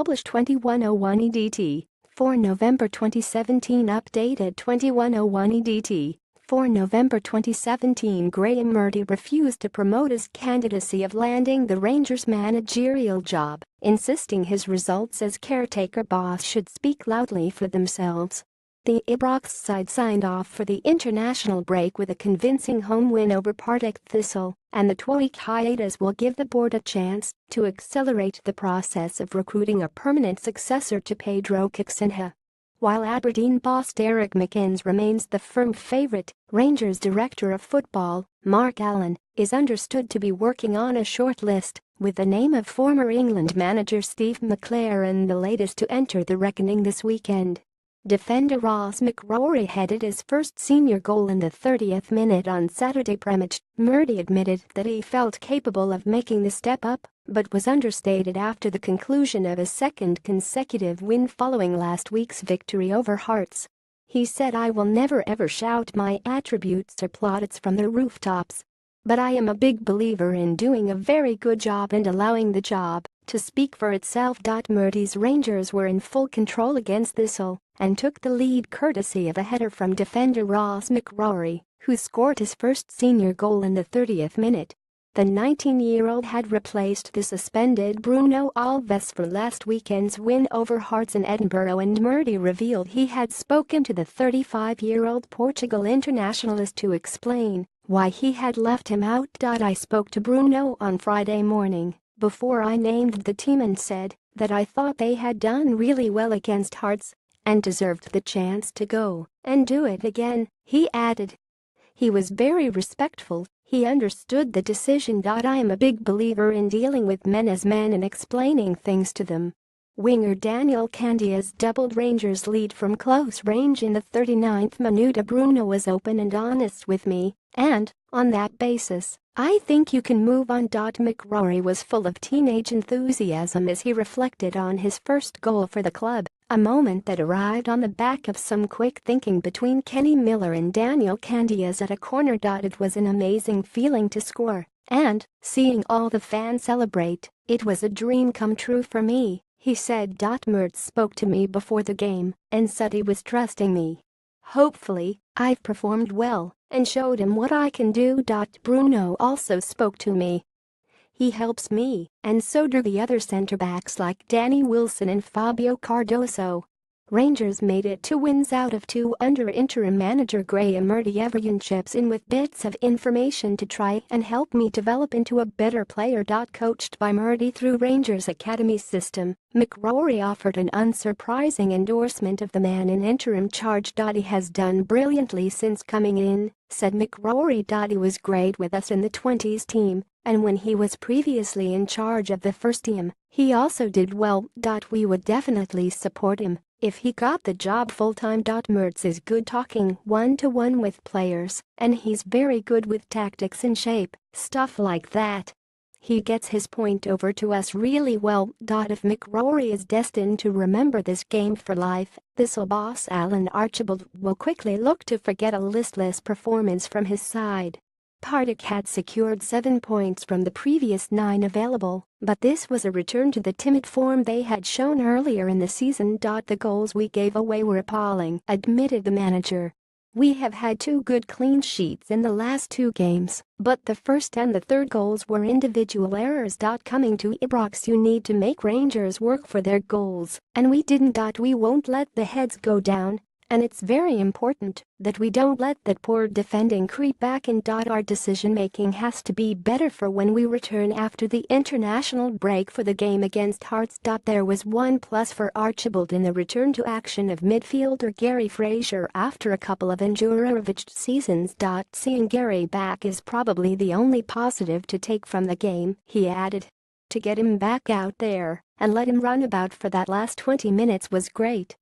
published 2101 EDT, 4 November 2017 updated 2101 EDT, 4 November 2017 Graeme Murty refused to promote his candidacy of landing the Rangers managerial job, insisting his results as caretaker boss should speak loudly for themselves. The Ibrox side signed off for the international break with a convincing home win over Partick Thistle, and the twoweek hiatus will give the board a chance to accelerate the process of recruiting a permanent successor to Pedro Caixinha. While Aberdeen boss Derek McInnes remains the firm favourite, Rangers director of football, Mark Allen, is understood to be working on a shortlist, with the name of former England manager Steve McClaren the latest to enter the reckoning this weekend. Defender Ross McCrorie headed his first senior goal in the 30th minute on SaturdayPrematch. Murty admitted that he felt capable of making the step up, but was understated after the conclusion of his second consecutive win following last week's victory over Hearts. He said, "I will never ever shout my attributes or plaudits from the rooftops. But I am a big believer in doing a very good job and allowing the job to speak for itself." Murty's Rangers were in full control against Thistle and took the lead courtesy of a header from defender Ross McCrorie, who scored his first senior goal in the 30th minute. The 19-year-old had replaced the suspended Bruno Alves for last weekend's win over Hearts in Edinburgh, and Murty revealed he had spoken to the 35-year-old Portugal internationalist to explain why he had left him out. "I spoke to Bruno on Friday morning before I named the team and said that I thought they had done really well against Hearts and deserved the chance to go and do it again," he added. He was very respectful. He understood the decision. "I am a big believer in dealing with men as men and explaining things to them." Winger Daniel Candias doubled Rangers' lead from close range in the 39th minute. "Bruno was open and honest with me, and, on that basis, I think you can move on." McCrorie was full of teenage enthusiasm as he reflected on his first goal for the club, a moment that arrived on the back of some quick thinking between Kenny Miller and Daniel Candias at a corner. "It was an amazing feeling to score, and, seeing all the fans celebrate, it was a dream come true for me," he said. Murty spoke to me before the game and said he was trusting me. "Hopefully, I've performed well and showed him what I can do." Bruno also spoke to me. "He helps me, and so do the other centre-backs like Danny Wilson and Fabio Cardoso." Rangers made it 2 wins out of 2 under interim manager Graeme Murty. "Everyone chips in with bits of information to try and help me develop into a better player." Coached by Murty through Rangers' academy system, McCrorie offered an unsurprising endorsement of the man in interim charge. "He has done brilliantly since coming in," said McCrorie. "He was great with us in the 20s team, and when he was previously in charge of the first team, he also did well. We would definitely support him if he got the job full-time." Murty is good talking one-to-one with players, and he's very good with tactics and shape, stuff like that. He gets his point over to us really well. If McCrorie is destined to remember this game for life, Thistle boss Alan Archibald will quickly look to forget a listless performance from his side. Partick had secured 7 points from the previous 9 available, but this was a return to the timid form they had shown earlier in the season. "The goals we gave away were appalling," admitted the manager. "We have had 2 good clean sheets in the last 2 games, but the first and the third goals were individual errors. Coming to Ibrox, you need to make Rangers work for their goals, and we didn't. We won't let the heads go down, and it's very important that we don't let that poor defending creep back in. Our decision-making has to be better for when we return after the international break for the game against Hearts." There was one plus for Archibald in the return to action of midfielder Gary Fraser after a couple of injury-ravaged seasons. "Seeing Gary back is probably the only positive to take from the game," he added. "To get him back out there and let him run about for that last 20 minutes was great."